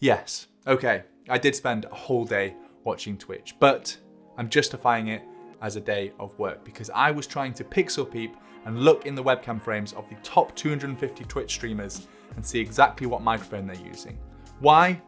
Yes, okay, I did spend a whole day watching Twitch, but I'm justifying it as a day of work because I was trying to pixel peep and look in the webcam frames of the top 250 Twitch streamers and see exactly what microphone they're using. Why?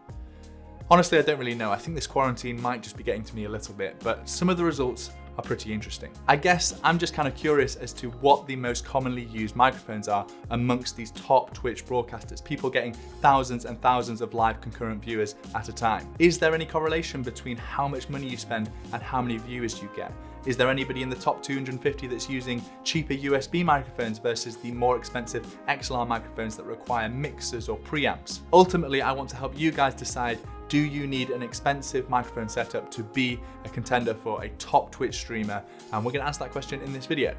Honestly, I don't really know. I think this quarantine might just be getting to me a little bit, but some of the results are pretty interesting. I guess I'm just kind of curious as to what the most commonly used microphones are amongst these top Twitch broadcasters, people getting thousands and thousands of live concurrent viewers at a time. Is there any correlation between how much money you spend and how many viewers you get? Is there anybody in the top 250 that's using cheaper USB microphones versus the more expensive XLR microphones that require mixers or preamps? Ultimately, I want to help you guys decide, do you need an expensive microphone setup to be a contender for a top Twitch streamer? And we're gonna answer that question in this video.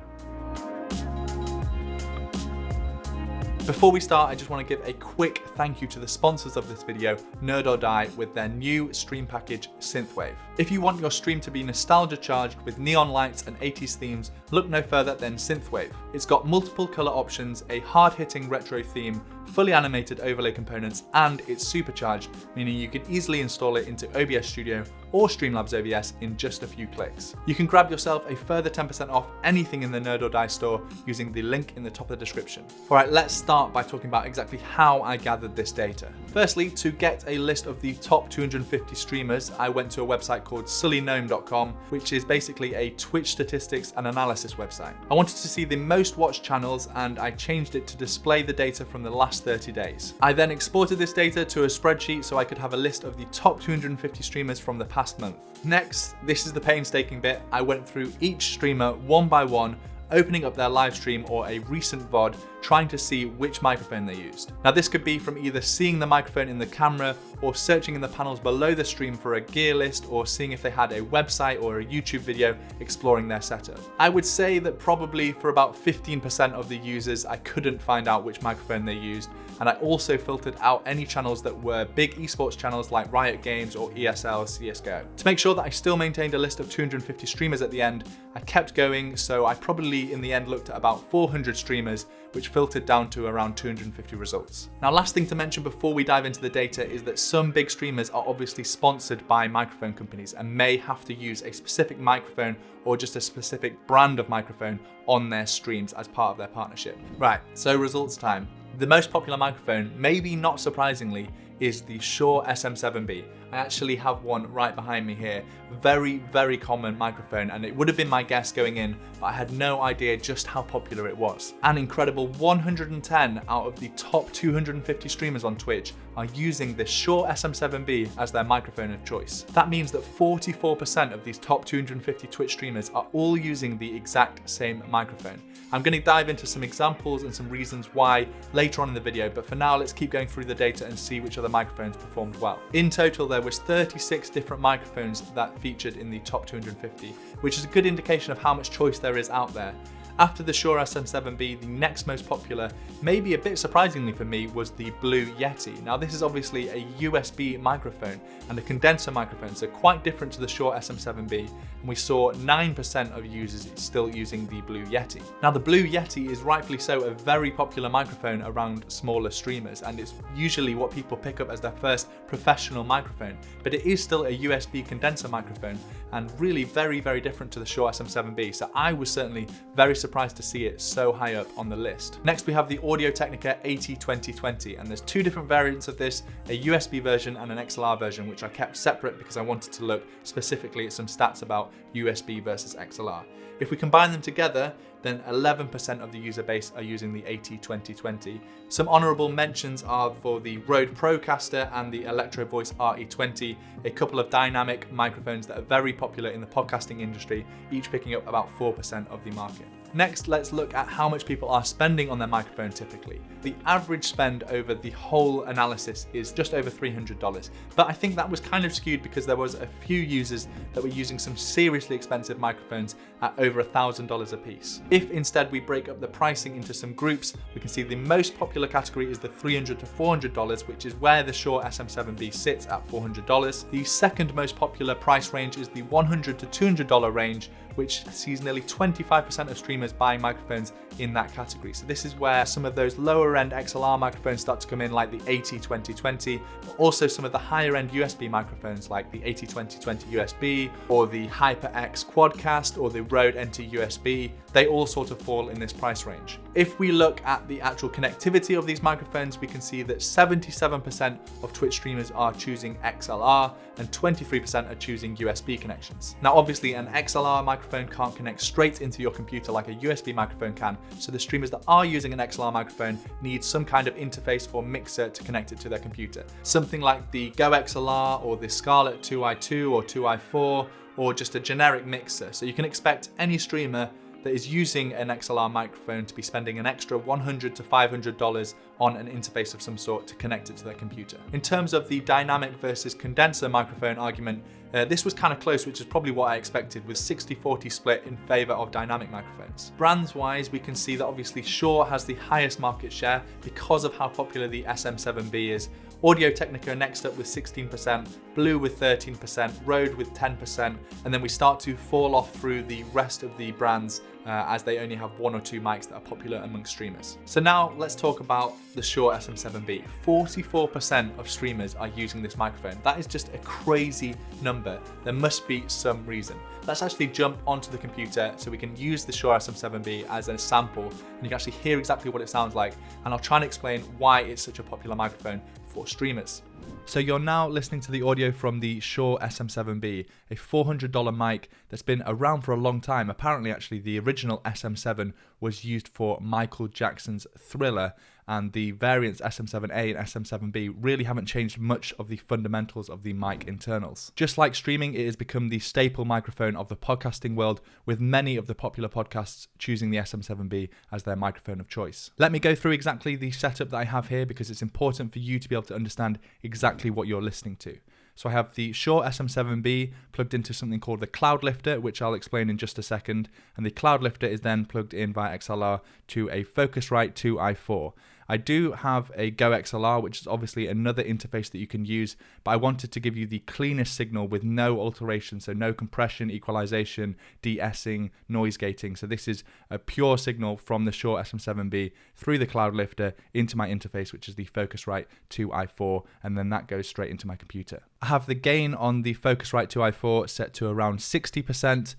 Before we start, I just want to give a quick thank you to the sponsors of this video, Nerd or Die, with their new stream package, Synthwave. If you want your stream to be nostalgia charged with neon lights and 80s themes, look no further than Synthwave. It's got multiple color options, a hard-hitting retro theme, fully animated overlay components, and it's supercharged, meaning you can easily install it into OBS Studio or Streamlabs OBS in just a few clicks. You can grab yourself a further 10% off anything in the Nerd or Die store using the link in the top of the description. All right, let's start by talking about exactly how I gathered this data. Firstly, to get a list of the top 250 streamers, I went to a website called sullygnome.com, which is basically a Twitch statistics and analysis website. I wanted to see the most watched channels and I changed it to display the data from the last 30 days. I then exported this data to a spreadsheet so I could have a list of the top 250 streamers from the past month. Next, this is the painstaking bit. I went through each streamer one by one, opening up their live stream or a recent VOD, trying to see which microphone they used. Now this could be from either seeing the microphone in the camera or searching in the panels below the stream for a gear list or seeing if they had a website or a YouTube video exploring their setup. I would say that probably for about 15% of the users, I couldn't find out which microphone they used. And I also filtered out any channels that were big esports channels like Riot Games or ESL CSGO. To make sure that I still maintained a list of 250 streamers at the end, I kept going, so I probably in the end looked at about 400 streamers, which filtered down to around 250 results. Now, last thing to mention before we dive into the data is that some big streamers are obviously sponsored by microphone companies and may have to use a specific microphone or just a specific brand of microphone on their streams as part of their partnership. Right, so results time. The most popular microphone, maybe not surprisingly, is the Shure SM7B. I actually have one right behind me here. Very, very common microphone, and it would have been my guess going in, but I had no idea just how popular it was. An incredible 110 out of the top 250 streamers on Twitch are using the Shure SM7B as their microphone of choice. That means that 44% of these top 250 Twitch streamers are all using the exact same microphone. I'm going to dive into some examples and some reasons why later on in the video, but for now let's keep going through the data and see which other microphones performed well. In total, there was 36 different microphones that featured in the top 250, which is a good indication of how much choice there is out there. After the Shure SM7B, the next most popular, maybe a bit surprisingly for me, was the Blue Yeti. Now this is obviously a USB microphone and a condenser microphone, so quite different to the Shure SM7B, and we saw 9% of users still using the Blue Yeti. Now the Blue Yeti is rightfully so a very popular microphone around smaller streamers, and it's usually what people pick up as their first professional microphone, but it is still a USB condenser microphone and really very, very different to the Shure SM7B, so I was certainly very surprised to see it so high up on the list. Next we have the Audio-Technica AT2020, and there's two different variants of this, a USB version and an XLR version, which I kept separate because I wanted to look specifically at some stats about USB versus XLR. If we combine them together, then 11% of the user base are using the AT2020. Some honorable mentions are for the Rode Procaster and the Electro Voice RE20, a couple of dynamic microphones that are very popular in the podcasting industry, each picking up about 4% of the market. Next, let's look at how much people are spending on their microphone typically. The average spend over the whole analysis is just over $300, but I think that was kind of skewed because there was a few users that were using some seriously expensive microphones at over $1,000 a piece. If instead we break up the pricing into some groups, we can see the most popular category is the $300 to $400, which is where the Shure SM7B sits at $400. The second most popular price range is the $100 to $200 range, which sees nearly 25% of streamers streamers buying microphones in that category. So this is where some of those lower end XLR microphones start to come in, like the AT2020, but also some of the higher end USB microphones like the AT2020 USB or the HyperX Quadcast or the Rode NT USB. They all sort of fall in this price range. If we look at the actual connectivity of these microphones, we can see that 77% of Twitch streamers are choosing XLR and 23% are choosing USB connections. Now, obviously an XLR microphone can't connect straight into your computer like a USB microphone can, so the streamers that are using an XLR microphone need some kind of interface or mixer to connect it to their computer. Something like the Go XLR or the Scarlett 2i2 or 2i4 or just a generic mixer. So you can expect any streamer that is using an XLR microphone to be spending an extra $100 to $500 on an interface of some sort to connect it to their computer. In terms of the dynamic versus condenser microphone argument, this was kind of close, which is probably what I expected, with 60-40 split in favor of dynamic microphones. Brands wise, we can see that obviously Shure has the highest market share because of how popular the SM7B is. Audio-Technica next up with 16%, Blue with 13%, Rode with 10%, and then we start to fall off through the rest of the brands as they only have one or two mics that are popular among streamers. So now let's talk about the Shure SM7B. 44% of streamers are using this microphone. That is just a crazy number. There must be some reason. Let's actually jump onto the computer so we can use the Shure SM7B as a sample and you can actually hear exactly what it sounds like, and I'll try and explain why it's such a popular microphone for streamers. So you're now listening to the audio from the Shure SM7B, a $400 mic that's been around for a long time. Apparently, actually, the original SM7 was used for Michael Jackson's Thriller, and the variants SM7A and SM7B really haven't changed much of the fundamentals of the mic internals. Just like streaming, it has become the staple microphone of the podcasting world, with many of the popular podcasts choosing the SM7B as their microphone of choice. Let me go through exactly the setup that I have here because it's important for you to be able to understand exactly what you're listening to. So I have the Shure SM7B plugged into something called the Cloud Lifter, which I'll explain in just a second. And the Cloud Lifter is then plugged in via XLR to a Focusrite 2i4. I do have a Go XLR, which is obviously another interface that you can use, but I wanted to give you the cleanest signal with no alteration, so no compression, equalization, de-essing, noise gating. So this is a pure signal from the Shure SM7B through the Cloud Lifter into my interface, which is the Focusrite 2i4, and then that goes straight into my computer. I have the gain on the Focusrite 2i4 set to around 60%.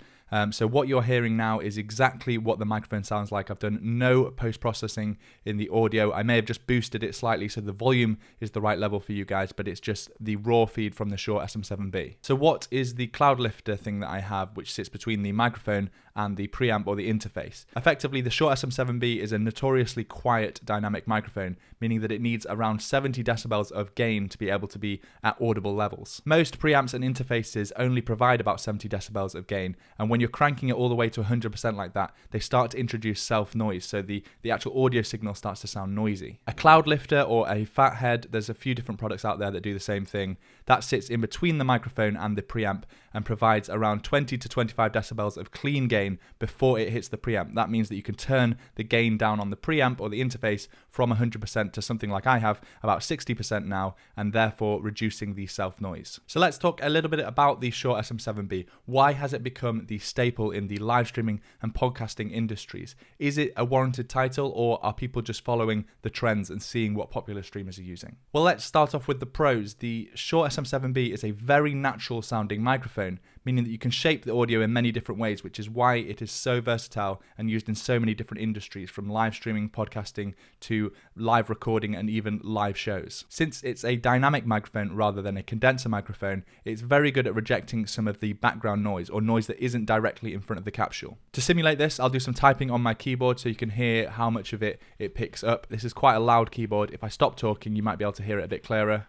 So what you're hearing now is exactly what the microphone sounds like. I've done no post-processing in the audio. I may have just boosted it slightly so the volume is the right level for you guys, but it's just the raw feed from the Shure SM7B. So what is the Cloud Lifter thing that I have, which sits between the microphone and the preamp or the interface? Effectively, the Shure SM7B is a notoriously quiet dynamic microphone, meaning that it needs around 70 decibels of gain to be able to be at audible levels. Most preamps and interfaces only provide about 70 decibels of gain, and when you're cranking it all the way to 100% like that, they start to introduce self-noise, so the actual audio signal starts to sound noisy. A Cloud Lifter or a Fathead, there's a few different products out there that do the same thing. That sits in between the microphone and the preamp and provides around 20 to 25 decibels of clean gain before it hits the preamp. That means that you can turn the gain down on the preamp or the interface from 100% to something like I have, about 60% now, and therefore reducing the self-noise. So let's talk a little bit about the Shure SM7B. Why has it become the staple in the live streaming and podcasting industries? Is it a warranted title, or are people just following the trends and seeing what popular streamers are using? Well, let's start off with the pros. The Shure SM7B is a very natural sounding microphone, meaning that you can shape the audio in many different ways, which is why it is so versatile and used in so many different industries, from live streaming, podcasting, to live recording and even live shows. Since it's a dynamic microphone rather than a condenser microphone, it's very good at rejecting some of the background noise or noise that isn't directly in front of the capsule. To simulate this, I'll do some typing on my keyboard so you can hear how much of it picks up. This is quite a loud keyboard. If I stop talking, you might be able to hear it a bit clearer.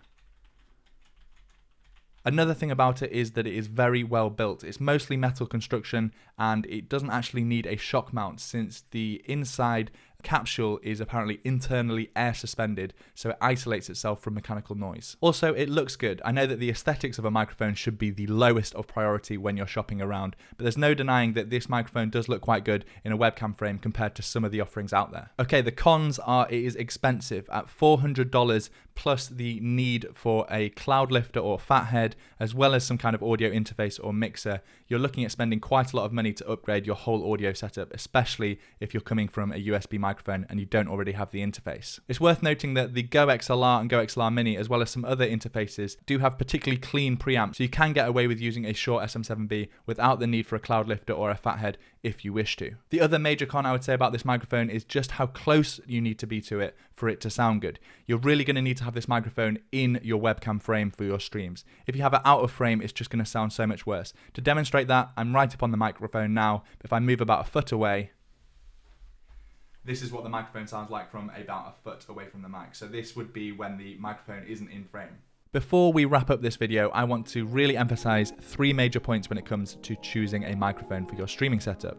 Another thing about it is that it is very well built. It's mostly metal construction and it doesn't actually need a shock mount, since the inside capsule is apparently internally air suspended, so it isolates itself from mechanical noise. Also, it looks good. I know that the aesthetics of a microphone should be the lowest of priority when you're shopping around, but there's no denying that this microphone does look quite good in a webcam frame compared to some of the offerings out there. Okay, the cons are it is expensive at $400 plus the need for a cloud lifter or fathead, as well as some kind of audio interface or mixer. You're looking at spending quite a lot of money to upgrade your whole audio setup, especially if you're coming from a USB microphone and you don't already have the interface. It's worth noting that the Go XLR and Go XLR Mini, as well as some other interfaces, do have particularly clean preamps, so you can get away with using a Shure SM7B without the need for a cloud lifter or a fathead if you wish to. The other major con I would say about this microphone is just how close you need to be to it for it to sound good. You're really going to need to have this microphone in your webcam frame for your streams. If you have it out of frame, it's just going to sound so much worse. To demonstrate that, I'm right up on the microphone now. If I move about a foot away, this is what the microphone sounds like from about a foot away from the mic. So this would be when the microphone isn't in frame. Before we wrap up this video, I want to really emphasize 3 major points when it comes to choosing a microphone for your streaming setup.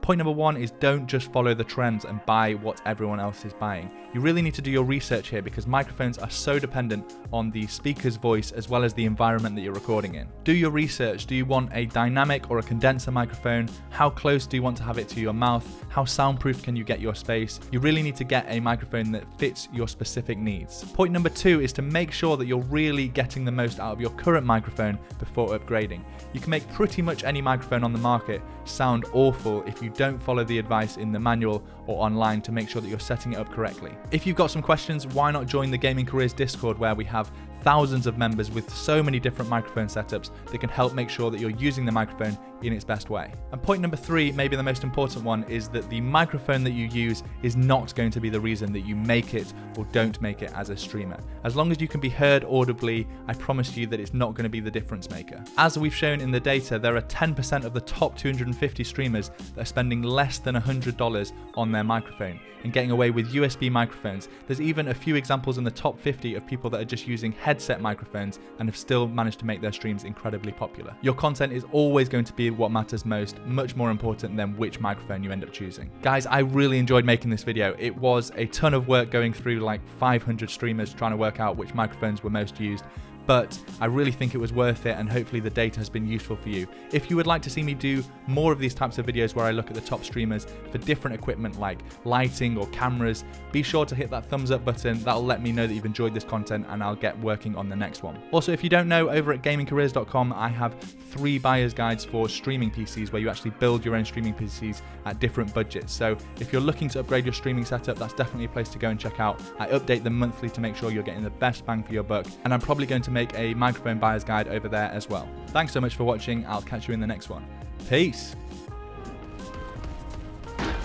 Point number 1 is don't just follow the trends and buy what everyone else is buying. You really need to do your research here because microphones are so dependent on the speaker's voice as well as the environment that you're recording in. Do your research. Do you want a dynamic or a condenser microphone? How close do you want to have it to your mouth? How soundproof can you get your space? You really need to get a microphone that fits your specific needs. Point number 2 is to make sure that you're really getting the most out of your current microphone before upgrading. You can make pretty much any microphone on the market sound awful if you don't follow the advice in the manual or online to make sure that you're setting it up correctly. If you've got some questions, why not join the Gaming Careers Discord, where we have thousands of members with so many different microphone setups that can help make sure that you're using the microphone in its best way. And point number 3, maybe the most important one, is that the microphone that you use is not going to be the reason that you make it or don't make it as a streamer. As long as you can be heard audibly, I promise you that it's not going to be the difference maker. As we've shown in the data, there are 10% of the top 250 streamers that are spending less than $100 on their microphone and getting away with USB microphones. There's even a few examples in the top 50 of people that are just using headset microphones and have still managed to make their streams incredibly popular. Your content is always going to be what matters most, much more important than which microphone you end up choosing. Guys, I really enjoyed making this video. It was a ton of work going through like 500 streamers trying to work out which microphones were most used, but I really think it was worth it, and hopefully the data has been useful for you. If you would like to see me do more of these types of videos where I look at the top streamers for different equipment like lighting or cameras, be sure to hit that thumbs up button. That'll let me know that you've enjoyed this content and I'll get working on the next one. Also, if you don't know, over at gamingcareers.com I have 3 buyer's guides for streaming PCs where you actually build your own streaming PCs at different budgets. So if you're looking to upgrade your streaming setup, that's definitely a place to go and check out. I update them monthly to make sure you're getting the best bang for your buck, and I'm probably going to make a microphone buyer's guide over there as well. Thanks so much for watching. I'll catch you in the next one. Peace.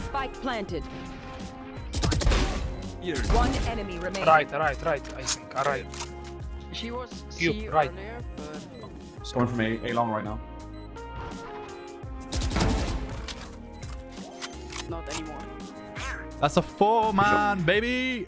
Spike planted. Here. One enemy remaining. Right, I think. Right. She was You, C right. earlier, but Going from A long right now. not anymore. That's a 4-man, baby.